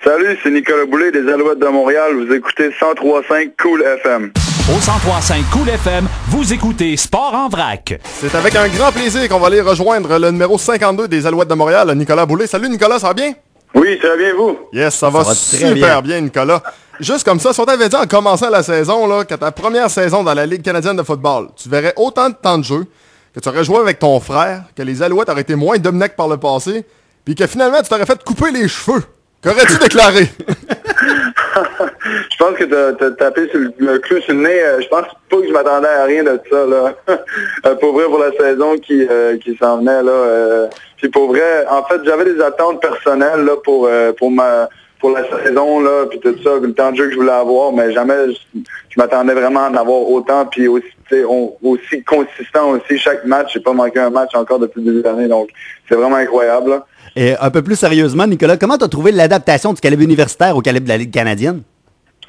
Salut, c'est Nicolas Boulay des Alouettes de Montréal. Vous écoutez 103.5 Cool FM. Au 103.5 Cool FM, vous écoutez Sport en vrac. C'est avec un grand plaisir qu'on va aller rejoindre le numéro 52 des Alouettes de Montréal, Nicolas Boulay. Salut Nicolas, ça va bien? Oui, ça va bien vous? Yes, ça va super bien Nicolas. Juste comme ça, si on t'avait dit en commençant la saison, là, que ta première saison dans la Ligue canadienne de football, tu verrais autant de temps de jeu, que tu aurais joué avec ton frère, que les Alouettes auraient été moins dominants que par le passé, puis que finalement tu t'aurais fait couper les cheveux. Qu'aurais-tu déclaré? Je pense que t'as tapé sur le clou sur le nez. Je pense pas que je m'attendais à rien de ça, là. Pour vrai, pour la saison qui s'en venait, là. Puis pour vrai, en fait, j'avais des attentes personnelles, là, pour la saison, là, puis tout ça, le temps de jeu que je voulais avoir, mais jamais je m'attendais vraiment à en avoir autant, puis aussi, aussi consistant aussi. Chaque match, j'ai pas manqué un match encore depuis le début de l'année, donc c'est vraiment incroyable, là. Et un peu plus sérieusement, Nicolas, comment tu as trouvé l'adaptation du calibre universitaire au calibre de la Ligue canadienne?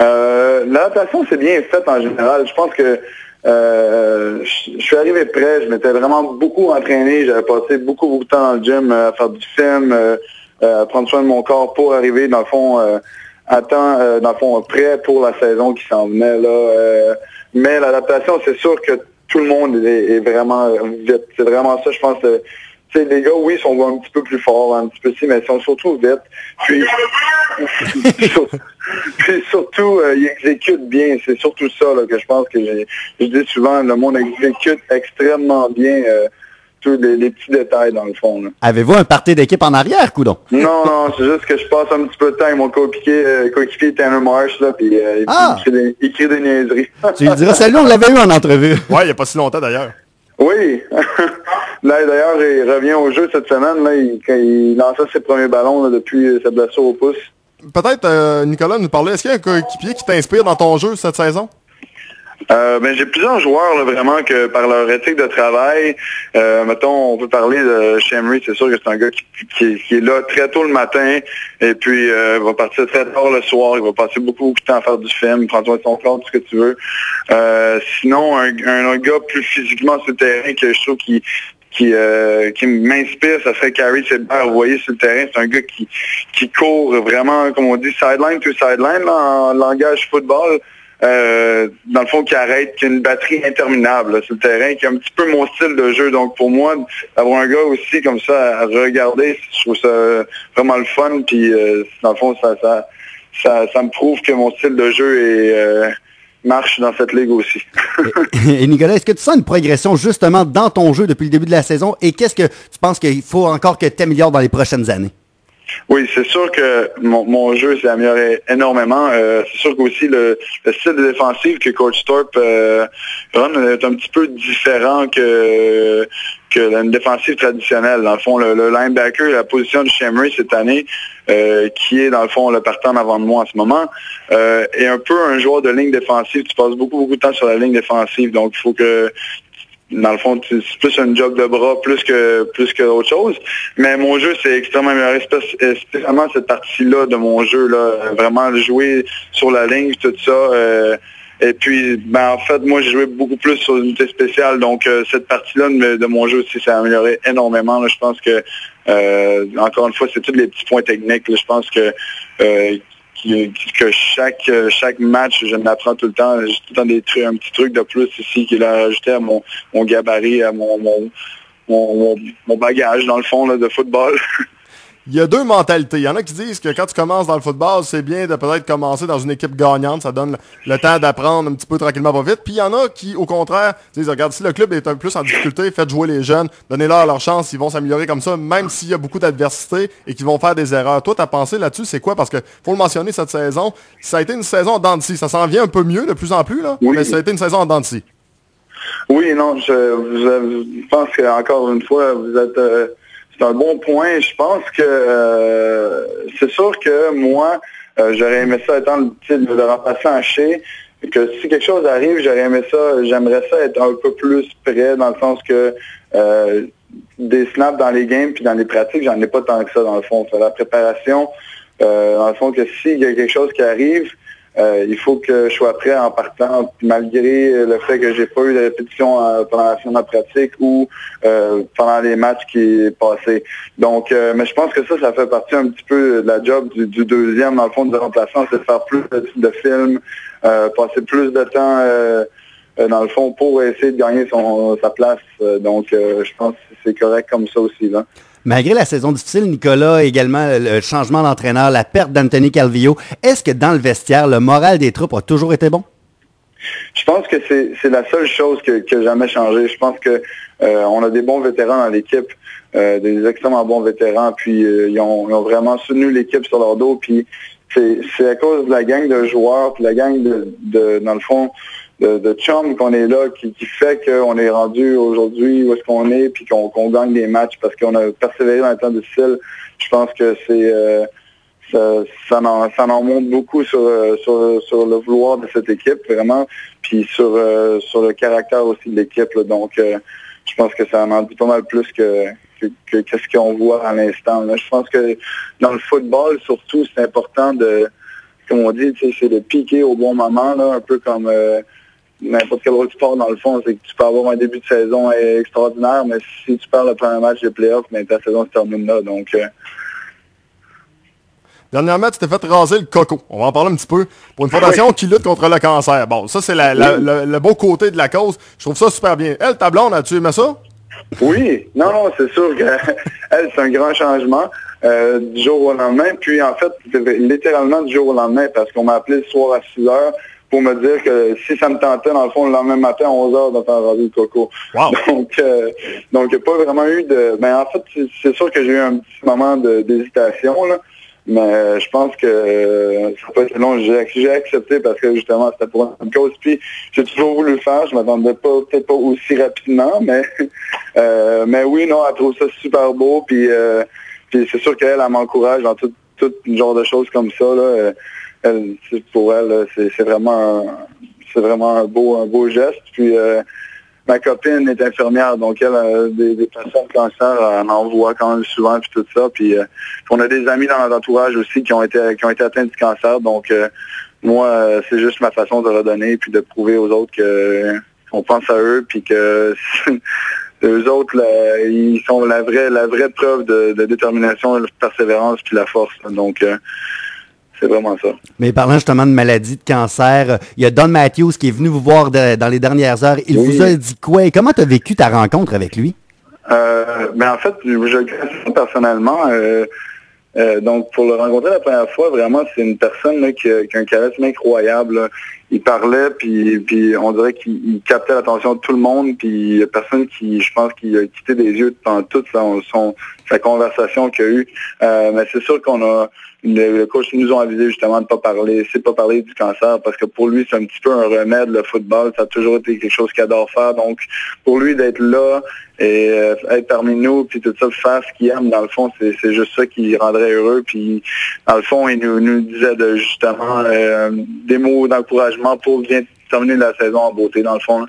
L'adaptation, c'est bien faite en général. Je pense que je suis arrivé prêt. Je m'étais vraiment beaucoup entraîné. J'avais passé beaucoup de temps dans le gym à faire du film, à prendre soin de mon corps pour arriver, dans le fond, prêt pour la saison qui s'en venait, là. Mais l'adaptation, c'est sûr que tout le monde est vraiment vite. C'est vraiment ça, je pense. Les gars, oui, sont un petit peu plus forts, un petit peu mais ils sont surtout vite. Puis surtout, ils exécutent bien. C'est surtout ça là, que je pense que je dis souvent, le monde exécute extrêmement bien tous les petits détails dans le fond. Là. Avez-vous un party d'équipe en arrière, coudon? Non, c'est juste que je passe un petit peu de temps avec mon coéquipier Tanner Marsh, là, puis il crie des niaiseries. Tu lui diras, salut, on l'avait eu en entrevue. Ouais, il n'y a pas si longtemps d'ailleurs. Oui. Là, d'ailleurs, il revient au jeu cette semaine. Là, il lançait ses premiers ballons là, depuis sa blessure au pouce. Peut-être, Nicolas, nous parler, est-ce qu'il y a un coéquipier qui t'inspire dans ton jeu cette saison? J'ai plusieurs joueurs là, vraiment que par leur éthique de travail, mettons, on peut parler de Shamry, c'est sûr que c'est un gars qui est là très tôt le matin et puis va partir très tard le soir, il va passer beaucoup de temps à faire du film, prendre soin de son corps, tout ce que tu veux. Sinon, un gars plus physiquement sur le terrain que je trouve qui m'inspire, ça serait Carey Silbert. Vous voyez sur le terrain, c'est un gars qui court vraiment, comme on dit, sideline to sideline là, en langage football. Dans le fond, qui a une batterie interminable là, sur le terrain, qui a un petit peu mon style de jeu. Donc pour moi, d'avoir un gars aussi comme ça à regarder, je trouve ça vraiment le fun. Puis dans le fond, ça me prouve que mon style de jeu marche dans cette ligue aussi. Et Nicolas, est-ce que tu sens une progression justement dans ton jeu depuis le début de la saison? Et qu'est-ce que tu penses qu'il faut encore que tu améliores dans les prochaines années? Oui, c'est sûr que mon jeu s'est amélioré énormément. C'est sûr qu'aussi le style de défensive que Coach Thorpe run est un petit peu différent que une défensive traditionnelle. Dans le fond, le linebacker, la position de Shamry cette année, qui est dans le fond le partant en avant de moi en ce moment, est un peu un joueur de ligne défensive. Tu passes beaucoup de temps sur la ligne défensive, donc il faut que dans le fond, c'est plus un job de bras plus que autre chose. Mais mon jeu, c'est extrêmement amélioré, spécialement cette partie-là de mon jeu, là, vraiment jouer sur la ligne, tout ça. Et puis, en fait, moi, j'ai joué beaucoup plus sur l'unité spéciale. Donc, cette partie-là de mon jeu aussi s'est améliorée énormément. Là. Je pense que, encore une fois, c'est tous les petits points techniques. Là. Je pense que chaque match, je m'apprends tout le temps. J'ai tout le temps un petit truc de plus ici qu'il a ajouté à mon gabarit, à mon bagage, dans le fond, là, de football. Il y a deux mentalités. Il y en a qui disent que quand tu commences dans le football, c'est bien de peut-être commencer dans une équipe gagnante. Ça donne le temps d'apprendre un petit peu tranquillement, pas vite. Puis il y en a qui, au contraire, disent, regarde, si le club est un peu plus en difficulté, faites jouer les jeunes, donnez-leur leur chance, ils vont s'améliorer comme ça, même s'il y a beaucoup d'adversité et qu'ils vont faire des erreurs. Toi, ta pensée là-dessus, c'est quoi? Parce que, faut le mentionner, cette saison, ça a été une saison en dents de scie. Ça s'en vient un peu mieux de plus en plus, là, oui. Mais ça a été une saison en dents de scie. Oui, non, je pense qu'encore une fois, vous êtes... c'est un bon point. Je pense que c'est sûr que moi, j'aurais aimé ça étant le remplaçant à Shea, que si quelque chose arrive, j'aimerais ça être un peu plus près, dans le sens que des snaps dans les games puis dans les pratiques, j'en ai pas tant que ça dans le fond. La préparation, dans le fond, que s'il y a quelque chose qui arrive, il faut que je sois prêt en partant, malgré le fait que j'ai pas eu de répétition pendant la semaine de pratique ou pendant les matchs qui est passé. Donc, mais je pense que ça fait partie un petit peu de la job du deuxième, dans le fond, du remplaçant, c'est de faire plus de films, passer plus de temps dans le fond pour essayer de gagner sa place. Donc, je pense que c'est correct comme ça aussi, là. Malgré la saison difficile, Nicolas, également le changement d'entraîneur, la perte d'Anthony Calvillo, est-ce que dans le vestiaire, le moral des troupes a toujours été bon? Je pense que c'est la seule chose qui n'a jamais changé. Je pense que on a des bons vétérans dans l'équipe, des extrêmement bons vétérans, puis ils ont vraiment soutenu l'équipe sur leur dos, puis c'est à cause de la gang de joueurs, puis la gang de dans le fond, de chum qu'on est là, qui fait qu'on est rendu aujourd'hui où est-ce qu'on est, puis qu'on gagne des matchs parce qu'on a persévéré dans le temps difficile. Je pense que ça en montre beaucoup sur le vouloir de cette équipe, vraiment, puis sur le caractère aussi de l'équipe. Là. Donc, je pense que ça en dit pas mal plus que ce qu'on voit à l'instant. Là. Je pense que dans le football, surtout, c'est important comme on dit, c'est de piquer au bon moment, là, un peu comme n'importe quel autre sport, dans le fond, c'est que tu peux avoir un début de saison extraordinaire, mais si tu perds le premier match des playoffs, ta saison se termine là. Donc, dernièrement, tu t'es fait raser le coco. On va en parler un petit peu. Pour une fondation qui lutte contre le cancer. Bon, ça, c'est le beau côté de la cause. Je trouve ça super bien. Elle, ta blonde, as-tu aimé ça? Oui. Non, c'est sûr que elle, c'est un grand changement du jour au lendemain. Puis, en fait, littéralement du jour au lendemain, parce qu'on m'a appelé le soir à 6 heures pour me dire que si ça me tentait, dans le fond, le lendemain matin à 11 heures, de faire raser le coco. Wow. Donc, il n'y a pas vraiment eu de... Ben, en fait, c'est sûr que j'ai eu un petit moment d'hésitation, là. Mais je pense que ça peut être long. J'ai accepté parce que justement, c'était pour une cause. Puis j'ai toujours voulu le faire. Je m'attendais peut-être pas aussi rapidement, mais oui, non, elle trouve ça super beau. Puis c'est sûr qu'elle m'encourage dans tout genre de choses comme ça. Là. Pour elle, c'est vraiment un beau geste. Puis ma copine est infirmière, donc elle a des patients de cancer, elle en voit quand même souvent, puis tout ça. Puis on a des amis dans notre entourage aussi qui ont été atteints du cancer. Donc moi, c'est juste ma façon de redonner, puis de prouver aux autres qu'on pense à eux, puis que eux autres, là, ils sont la vraie preuve de détermination, de persévérance, puis la force. Donc c'est vraiment ça. Mais parlant justement de maladie, de cancer, il y a Don Matthews qui est venu vous voir dans les dernières heures. Il vous a dit quoi? Et comment tu as vécu ta rencontre avec lui? En fait, je le connais personnellement. Donc, pour le rencontrer la première fois, vraiment, c'est une personne là, qui a un charisme incroyable. Là. Il parlait, puis on dirait qu'il captait l'attention de tout le monde, puis il y a personne qui, je pense, qui a quitté des yeux pendant toute sa conversation qu'il y a eu. Mais c'est sûr qu'on a... Le coach nous ont avisé justement de pas parler du cancer, parce que pour lui, c'est un petit peu un remède, le football. Ça a toujours été quelque chose qu'il adore faire. Donc, pour lui, d'être là et être parmi nous, puis tout ça, faire ce qu'il aime, dans le fond, c'est juste ça qui rendrait heureux. Puis, dans le fond, il nous disait justement des mots d'encouragement pour bien terminer la saison en beauté, dans le fond. Là.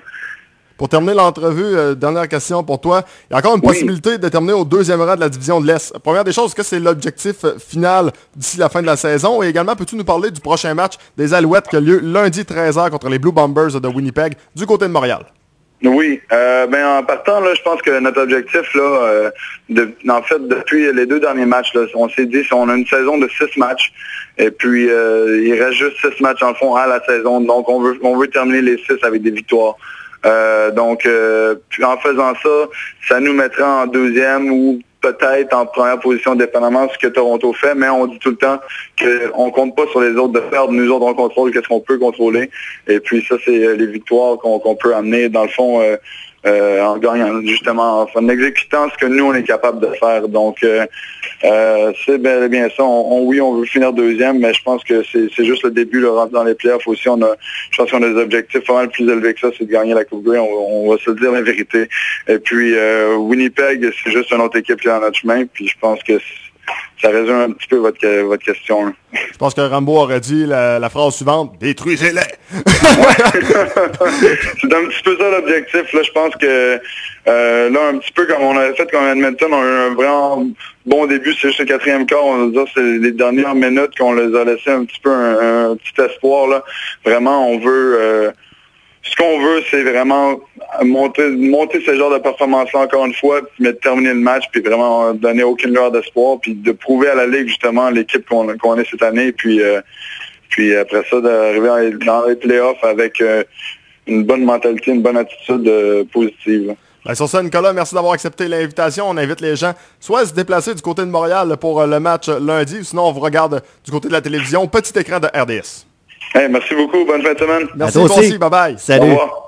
Pour terminer l'entrevue, dernière question pour toi. Il y a encore une possibilité de terminer au deuxième rang de la division de l'Est. Première des choses, est-ce que c'est l'objectif final d'ici la fin de la saison? Et également, peux-tu nous parler du prochain match des Alouettes qui a lieu lundi 13h contre les Blue Bombers de Winnipeg du côté de Montréal? Oui. En partant, là, je pense que notre objectif, là, en fait, depuis les 2 derniers matchs, là, on s'est dit on a une saison de 6 matchs. Et puis, il reste juste 6 matchs, en fond, à la saison. Donc, on veut terminer les 6 avec des victoires. Puis en faisant ça, ça nous mettra en deuxième ou peut-être en première position, dépendamment de ce que Toronto fait, mais on dit tout le temps qu'on compte pas sur les autres de perdre. Nous autres, on contrôle qu'est-ce qu'on peut contrôler. Et puis ça, c'est les victoires qu'on peut amener, dans le fond, en gagnant, justement, en exécutant ce que nous, on est capable de faire. Donc, c'est bien ça. Oui, on veut finir deuxième, mais je pense que c'est juste le début, le rentrer dans les playoffs aussi. Je pense qu'on a des objectifs pas mal plus élevés que ça, c'est de gagner la Coupe Grey. On va se dire la vérité. Et puis, Winnipeg, c'est juste une autre équipe qui est dans notre chemin. Puis, je pense que ça résume un petit peu votre question. Là. Je pense que Rambo aurait dit la phrase suivante, « Détruisez-les! » C'est un petit peu ça l'objectif. Là, je pense que là, un petit peu comme on avait fait comme Edmonton, on a eu un vraiment bon début, c'est juste le 4e quart. On va dire c'est les dernières minutes qu'on les a laissé un petit peu un petit espoir. Là. Vraiment, on veut... ce qu'on veut, c'est vraiment monter ce genre de performance-là encore une fois, mais de terminer le match, puis vraiment donner aucune lueur d'espoir, puis de prouver à la Ligue, justement, l'équipe qu'on est cette année, puis après ça, d'arriver dans les playoffs avec une bonne mentalité, une bonne attitude positive. Ben, sur ça, Nicolas, merci d'avoir accepté l'invitation. On invite les gens soit à se déplacer du côté de Montréal pour le match lundi, ou sinon on vous regarde du côté de la télévision, petit écran de RDS. Hey, merci beaucoup, bonne fin de semaine. Merci toi aussi, bye bye. Salut. Au revoir.